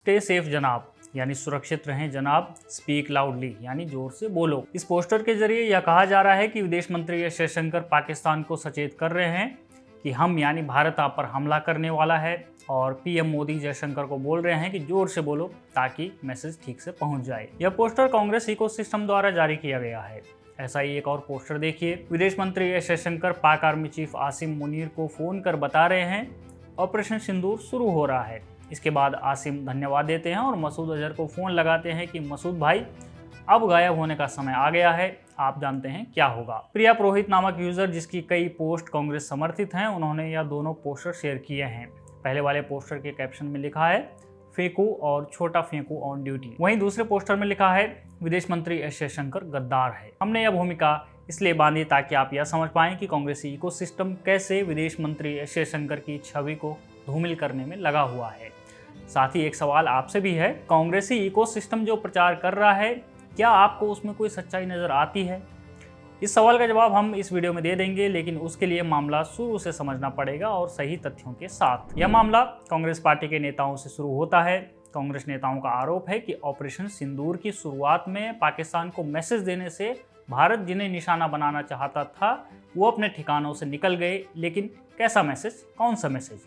Stay safe जनाब, यानी सुरक्षित रहें जनाब। स्पीक लाउडली, यानी जोर से बोलो। इस पोस्टर के जरिए यह कहा जा रहा है कि विदेश मंत्री एस जयशंकर पाकिस्तान को सचेत कर रहे हैं कि हम यानी भारत आप पर हमला करने वाला है, और पीएम मोदी जयशंकर को बोल रहे हैं कि जोर से बोलो ताकि मैसेज ठीक से पहुंच जाए। यह पोस्टर कांग्रेस इकोसिस्टम द्वारा जारी किया गया है। ऐसा ही एक और पोस्टर देखिए। विदेश मंत्री एस जयशंकर पाक आर्मी चीफ आसिम मुनीर को फोन कर बता रहे हैं ऑपरेशन सिंदूर शुरू हो रहा है। इसके बाद आसिम धन्यवाद देते हैं और मसूद अजहर को फ़ोन लगाते हैं कि मसूद भाई अब गायब होने का समय आ गया है, आप जानते हैं क्या होगा। प्रिया पुरोहित नामक यूज़र जिसकी कई पोस्ट कांग्रेस समर्थित हैं, उन्होंने यह दोनों पोस्टर शेयर किए हैं। पहले वाले पोस्टर के कैप्शन में लिखा है फेंकू और छोटा फेंकू ऑन ड्यूटी। वहीं दूसरे पोस्टर में लिखा है विदेश मंत्री एस जयशंकर गद्दार है। हमने यह भूमिका इसलिए बांधी ताकि आप यह समझ पाएं कि कांग्रेसी इकोसिस्टम कैसे विदेश मंत्री एस जयशंकर की छवि को धूमिल करने में लगा हुआ है। साथ ही एक सवाल आपसे भी है, कांग्रेसी इकोसिस्टम जो प्रचार कर रहा है, क्या आपको उसमें कोई सच्चाई नजर आती है? इस सवाल का जवाब हम इस वीडियो में दे देंगे, लेकिन उसके लिए मामला शुरू से समझना पड़ेगा और सही तथ्यों के साथ। यह मामला कांग्रेस पार्टी के नेताओं से शुरू होता है। कांग्रेस नेताओं का आरोप है कि ऑपरेशन सिंदूर की शुरुआत में पाकिस्तान को मैसेज देने से भारत जिन्हें निशाना बनाना चाहता था वो अपने ठिकानों से निकल गए। लेकिन कैसा मैसेज, कौन सा मैसेज?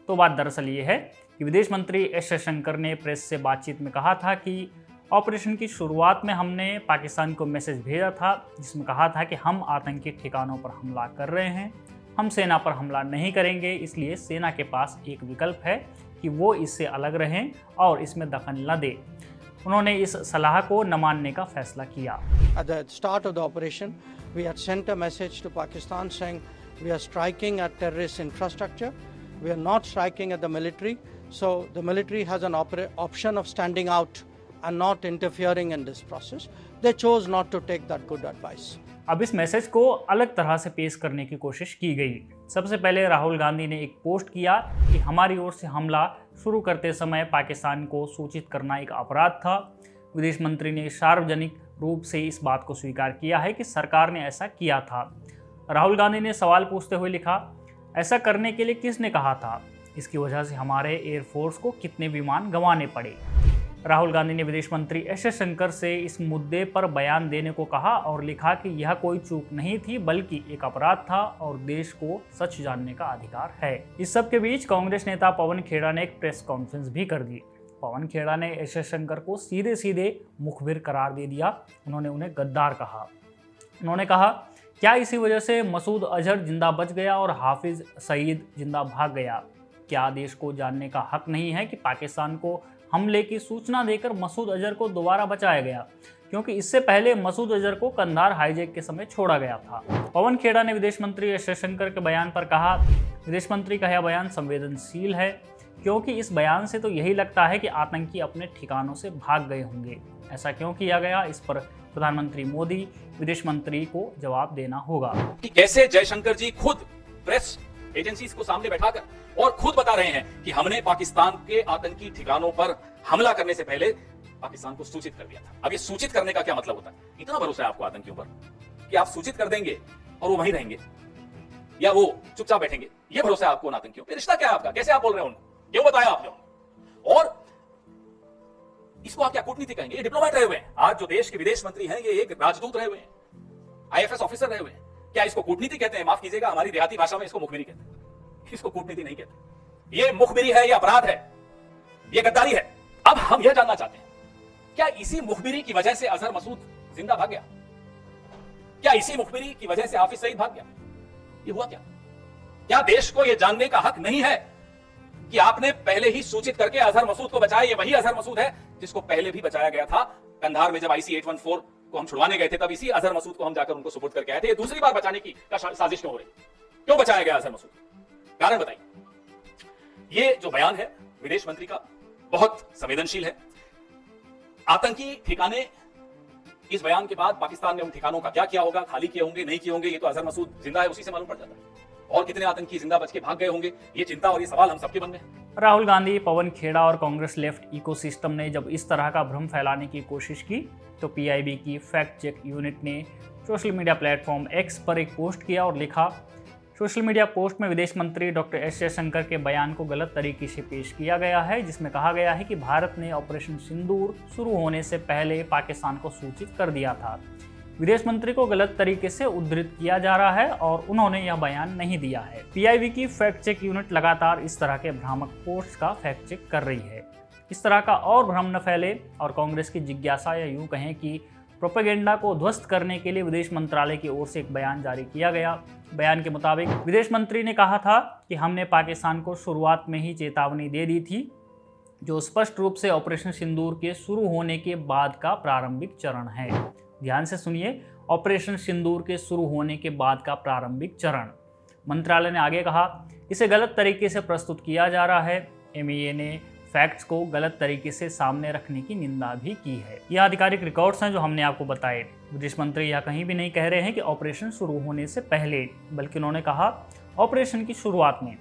तो बात दरअसल ये है कि विदेश मंत्री एस जयशंकर ने प्रेस से बातचीत में कहा था कि ऑपरेशन की शुरुआत में हमने पाकिस्तान को मैसेज भेजा था जिसमें कहा था कि हम आतंकी ठिकानों पर हमला कर रहे हैं, हम सेना पर हमला नहीं करेंगे, इसलिए सेना के पास एक विकल्प है कि वो इससे अलग रहें और इसमें दखल न दे। उन्होंने इस सलाह को न मानने का फैसला किया। At the start of the operation, we had sent a message to Pakistan saying we are striking at terrorist infrastructure. We are not striking at the military. So the military has an option of standing out and not interfering in this process. They chose not to take that good advice. अब इस message को अलग तरह से पेश करने की कोशिश की गई। सबसे पहले राहुल गांधी ने एक पोस्ट किया कि हमारी ओर से हमला शुरू करते समय पाकिस्तान को सूचित करना एक अपराध था। विदेश मंत्री ने सार्वजनिक रूप से इस बात को स्वीकार किया है कि सरकार ने ऐसा किया था। राहुल गांधी ने सवाल पूछते हुए लिखा, ऐसा करने के लिए किसने कहा था? इसकी वजह से हमारे एयरफोर्स को कितने विमान गंवाने पड़े। राहुल गांधी ने विदेश मंत्री एस जयशंकर से इस मुद्दे पर बयान देने को कहा और लिखा कि यह कोई चूक नहीं थी बल्कि एक अपराध था और देश को सच जानने का अधिकार है। इस सब के बीच कांग्रेस नेता पवन खेड़ा ने एक प्रेस कॉन्फ्रेंस भी कर दी। पवन खेड़ा ने एस जयशंकर को सीधे सीधे मुखबिर करार दे दिया। उन्होंने उन्हें गद्दार कहा। उन्होंने कहा, क्या इसी वजह से मसूद अजहर जिंदा बच गया और हाफिज सईद जिंदा भाग गया? क्या देश को जानने का हक नहीं है कि पाकिस्तान को हमले की सूचना देकर मसूद अजहर को दोबारा बचाया गया, क्योंकि इससे पहले मसूद अजहर को कंधार हाईजैक के समय छोड़ा गया था। पवन खेड़ा ने विदेश मंत्री एस जयशंकर के बयान पर कहा, विदेश मंत्री का यह बयान संवेदनशील है क्योंकि इस बयान से तो यही लगता है कि आतंकी अपने ठिकानों से भाग गए होंगे। ऐसा क्यों किया गया, इस पर प्रधानमंत्री मोदी विदेश मंत्री को जवाब देना होगा। कि कैसे जयशंकर जी खुद प्रेस एजेंसीज को सामने बैठाकर और खुद बता रहे हैं कि हमने पाकिस्तान के आतंकी ठिकानों पर हमला करने से पहले पाकिस्तान को सूचित कर दिया था। अब ये सूचित करने का क्या मतलब होता है? इतना भरोसा है आपको आतंकियों पर कि आप सूचित कर देंगे और वो वहीं रहेंगे या वो चुपचाप बैठेंगे? ये भरोसा है आपको उन आतंकियों पर? रिश्ता क्या है आपका? कैसे आप बोल रहे हैं उनको? क्यों बताया आपने उनको? और इसको आप क्या कूटनीति कहेंगे? ये डिप्लोमेट रहे हुए हैं। आज जो देश के विदेश मंत्री हैं ये एक राजदूत रहे हुए हैं, आईएफएस ऑफिसर रहे हुए हैं। क्या इसको कूटनीति कहते हैं? माफ कीजिएगा, हमारी देहाती भाषा में इसको मुखबिरी कहते हैं। इसको कूटनीति नहीं कहते। ये मुखबिरी है, ये अपराध है, ये गद्दारी है। अब हम यह जानना चाहते हैं, क्या इसी मुखबिरी की वजह से अजहर मसूद जिंदा भाग गया? क्या इसी मुखबिरी की वजह से हाफिज सईद भाग गया? ये हुआ क्या? क्या देश को यह जानने का हक नहीं है कि आपने पहले ही सूचित करके अजहर मसूद को बचाया? ये वही अजहर मसूद है जिसको पहले भी बचाया गया था। कंधार में जब IC-814 को हम छुड़वाने गए थे तब इसी अजहर मसूद को हम जाकर उनको सुपुर्द करके आए थे। ये दूसरी बार बचाने की साजिश क्यों हो रही? क्यों बचाया गया अजहर मसूद? कारण बताइए। ये जो बयान है विदेश मंत्री का बहुत संवेदनशील है। आतंकी ठिकाने, इस बयान के बाद पाकिस्तान ने उन ठिकानों का क्या किया होगा, खाली किए होंगे, नहीं किए होंगे, ये तो अजहर मसूद जिंदा है उसी से मालूम पड़ जाता है। और कितने आतंकी जिंदा बच के भाग गए होंगे, ये चिंता और ये सवाल हम सबके मन में है। राहुल गांधी, पवन खेड़ा और कांग्रेस लेफ्ट इकोसिस्टम ने जब इस तरह का भ्रम फैलाने की कोशिश की तो PIB की फैक्ट चेक यूनिट ने सोशल मीडिया प्लेटफॉर्म X पर एक पोस्ट किया और लिखा, सोशल मीडिया पोस्ट में विदेश मंत्री डॉक्टर एस जयशंकर के बयान को गलत तरीके से पेश किया गया है, जिसमें कहा गया है कि भारत ने ऑपरेशन सिंदूर शुरू होने से पहले पाकिस्तान को सूचित कर दिया था। विदेश मंत्री को गलत तरीके से उद्धृत किया जा रहा है और उन्होंने यह बयान नहीं दिया है। पीआईबी की फैक्ट चेक यूनिट लगातार इस तरह के भ्रामक पोस्ट का फैक्ट चेक कर रही है। इस तरह का और भ्रम न फैले और कांग्रेस की जिज्ञासा या यूं कहें कि प्रोपेगेंडा को ध्वस्त करने के लिए विदेश मंत्रालय की ओर से एक बयान जारी किया गया। बयान के मुताबिक विदेश मंत्री ने कहा था कि हमने पाकिस्तान को शुरुआत में ही चेतावनी दे दी थी, जो स्पष्ट रूप से ऑपरेशन सिंदूर के शुरू होने के बाद का प्रारंभिक चरण है। ध्यान से सुनिए, ऑपरेशन सिंदूर के शुरू होने के बाद का प्रारंभिक चरण। मंत्रालय ने आगे कहा, इसे गलत तरीके से प्रस्तुत किया जा रहा है। एमईए ने फैक्ट्स को गलत तरीके से सामने रखने की निंदा भी की है। यह आधिकारिक रिकॉर्ड्स हैं जो हमने आपको बताए। विदेश मंत्री यह कहीं भी नहीं कह रहे हैं कि ऑपरेशन शुरू होने से पहले, बल्कि उन्होंने कहा ऑपरेशन की शुरुआत में।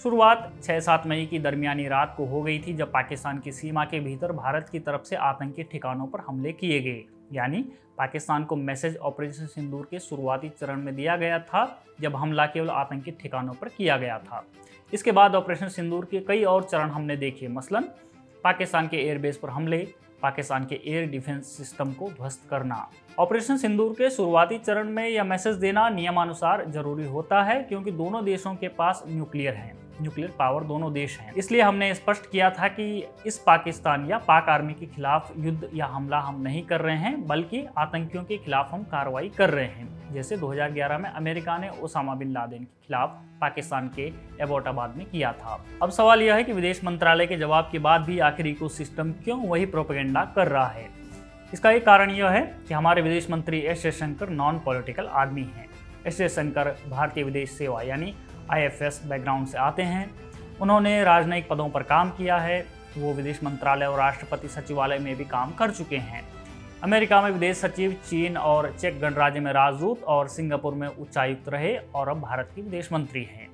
शुरुआत 6-7 मई की दरमियानी रात को हो गई थी, जब पाकिस्तान की सीमा के भीतर भारत की तरफ से आतंकी ठिकानों पर हमले किए गए। यानी पाकिस्तान को मैसेज ऑपरेशन सिंदूर के शुरुआती चरण में दिया गया था, जब हमला केवल आतंकी ठिकानों पर किया गया था। इसके बाद ऑपरेशन सिंदूर के कई और चरण हमने देखे, मसलन पाकिस्तान के एयरबेस पर हमले, पाकिस्तान के एयर डिफेंस सिस्टम को ध्वस्त करना। ऑपरेशन सिंदूर के शुरुआती चरण में यह मैसेज देना नियमानुसार जरूरी होता है, क्योंकि दोनों देशों के पास न्यूक्लियर पावर दोनों देश हैं। इसलिए हमने स्पष्ट किया था कि इस पाकिस्तान या पाक आर्मी के खिलाफ युद्ध या हमला हम नहीं कर रहे हैं, बल्कि आतंकियों के खिलाफ हम कार्रवाई कर रहे हैं, जैसे 2011 में अमेरिका ने ओसामा बिन लादेन के खिलाफ पाकिस्तान के एबोटाबाद में किया था। अब सवाल यह है कि विदेश मंत्रालय के जवाब के बाद भी आखिर इकोसिस्टम क्यों वही प्रोपेगेंडा कर रहा है। इसका एक कारण यह है कि हमारे विदेश मंत्री एस जयशंकर नॉन पॉलिटिकल आदमी हैं। एस जयशंकर भारतीय विदेश सेवा यानी IFS बैकग्राउंड से आते हैं। उन्होंने राजनयिक पदों पर काम किया है। वो विदेश मंत्रालय और राष्ट्रपति सचिवालय में भी काम कर चुके हैं। अमेरिका में विदेश सचिव, चीन और चेक गणराज्य में राजदूत और सिंगापुर में उच्चायुक्त रहे और अब भारत के विदेश मंत्री हैं।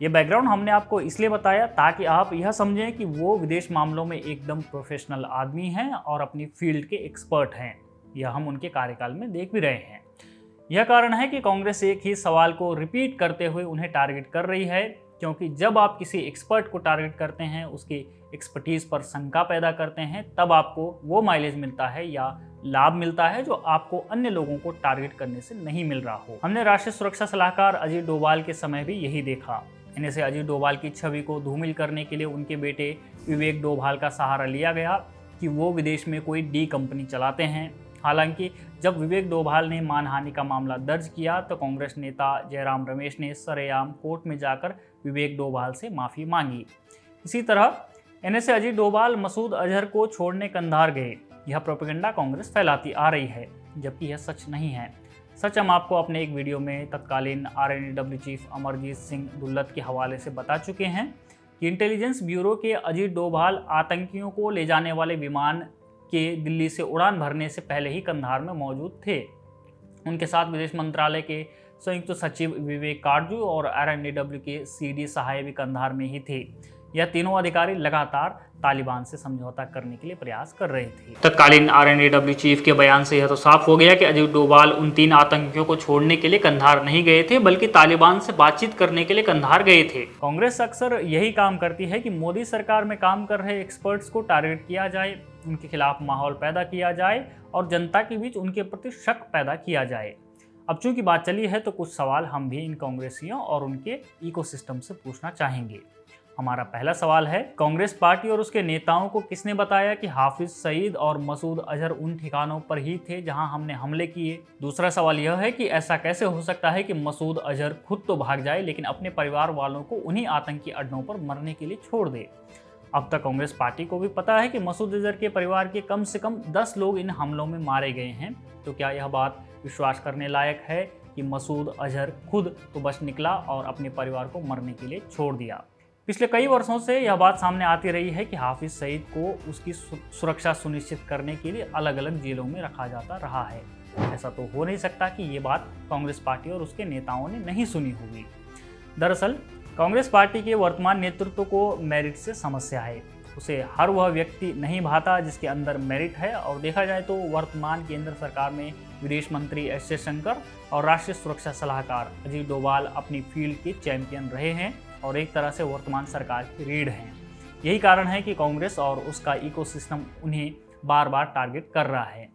ये बैकग्राउंड हमने आपको इसलिए बताया ताकि आप यह समझें कि वो विदेश मामलों में एकदम प्रोफेशनल आदमी हैं और अपनी फील्ड के एक्सपर्ट हैं। यह हम उनके कार्यकाल में देख भी रहे हैं। यह कारण है कि कांग्रेस एक ही सवाल को रिपीट करते हुए उन्हें टारगेट कर रही है, क्योंकि जब आप किसी एक्सपर्ट को टारगेट करते हैं, उसकी एक्सपर्टीज पर शंका पैदा करते हैं, तब आपको वो माइलेज मिलता है या लाभ मिलता है जो आपको अन्य लोगों को टारगेट करने से नहीं मिल रहा हो। हमने राष्ट्रीय सुरक्षा सलाहकार अजीत डोभाल के समय भी यही देखा। इन्हें से अजीत डोभाल की छवि को धूमिल करने के लिए उनके बेटे विवेक डोभाल का सहारा लिया गया कि वो विदेश में कोई डी कंपनी चलाते हैं। हालांकि जब विवेक डोभाल ने मानहानि का मामला दर्ज किया तो कांग्रेस नेता जयराम रमेश ने सरेआम कोर्ट में जाकर विवेक डोभाल से माफ़ी मांगी। इसी तरह इन्हें से अजीत डोभाल मसूद अजहर को छोड़ने कंधार गए। यह प्रोपेगेंडा कांग्रेस फैलाती आ रही है, जबकि यह सच नहीं है। सच हम आपको अपने एक वीडियो में तत्कालीन RNAW चीफ अमरजीत सिंह दुल्लत के हवाले से बता चुके हैं कि इंटेलिजेंस ब्यूरो के अजीत डोभाल आतंकियों को ले जाने वाले विमान के दिल्ली से उड़ान भरने से पहले ही कंधार में मौजूद थे। उनके साथ विदेश मंत्रालय के संयुक्त सचिव विवेक काटजू और RNAW के CD सहाय भी कंधार में ही थे। यह तीनों अधिकारी लगातार तालिबान से समझौता करने के लिए प्रयास कर रहे थे। तत्कालीन RNAW चीफ के बयान से यह तो साफ हो गया कि अजीत डोभाल उन 3 आतंकियों को छोड़ने के लिए कंधार नहीं गए थे, बल्कि तालिबान से बातचीत करने के लिए कंधार गए थे। कांग्रेस अक्सर यही काम करती है कि मोदी सरकार में काम कर रहे एक्सपर्ट्स को टारगेट किया जाए, उनके खिलाफ माहौल पैदा किया जाए और जनता के बीच उनके प्रति शक पैदा किया जाए। अब चूंकि बात चली है तो कुछ सवाल हम भी इन कांग्रेसियों और उनके इकोसिस्टम से पूछना चाहेंगे। हमारा पहला सवाल है, कांग्रेस पार्टी और उसके नेताओं को किसने बताया कि हाफिज सईद और मसूद अजहर उन ठिकानों पर ही थे जहां हमने हमले किए? दूसरा सवाल यह है कि ऐसा कैसे हो सकता है कि मसूद अजहर खुद तो भाग जाए लेकिन अपने परिवार वालों को उन्हीं आतंकी अड्डों पर मरने के लिए छोड़ दे? अब तक कांग्रेस पार्टी को भी पता है कि मसूद अजहर के परिवार के कम से कम 10 लोग इन हमलों में मारे गए हैं। तो क्या यह बात विश्वास करने लायक है कि मसूद अजहर खुद तो बच निकला और अपने परिवार को मरने के लिए छोड़ दिया? पिछले कई वर्षों से यह बात सामने आती रही है कि हाफिज सईद को उसकी सुरक्षा सुनिश्चित करने के लिए अलग अलग जेलों में रखा जाता रहा है। ऐसा तो हो नहीं सकता कि ये बात कांग्रेस पार्टी और उसके नेताओं ने नहीं सुनी होगी। दरअसल कांग्रेस पार्टी के वर्तमान नेतृत्व को मेरिट से समस्या है। उसे हर वह व्यक्ति नहीं भाता जिसके अंदर मेरिट है, और देखा जाए तो वर्तमान केंद्र सरकार में विदेश मंत्री एस जयशंकर और राष्ट्रीय सुरक्षा सलाहकार अजीत डोभाल अपनी फील्ड के चैंपियन रहे हैं और एक तरह से वर्तमान सरकार की रीढ़ हैं। यही कारण है कि कांग्रेस और उसका इकोसिस्टम उन्हें बार बार टारगेट कर रहा है।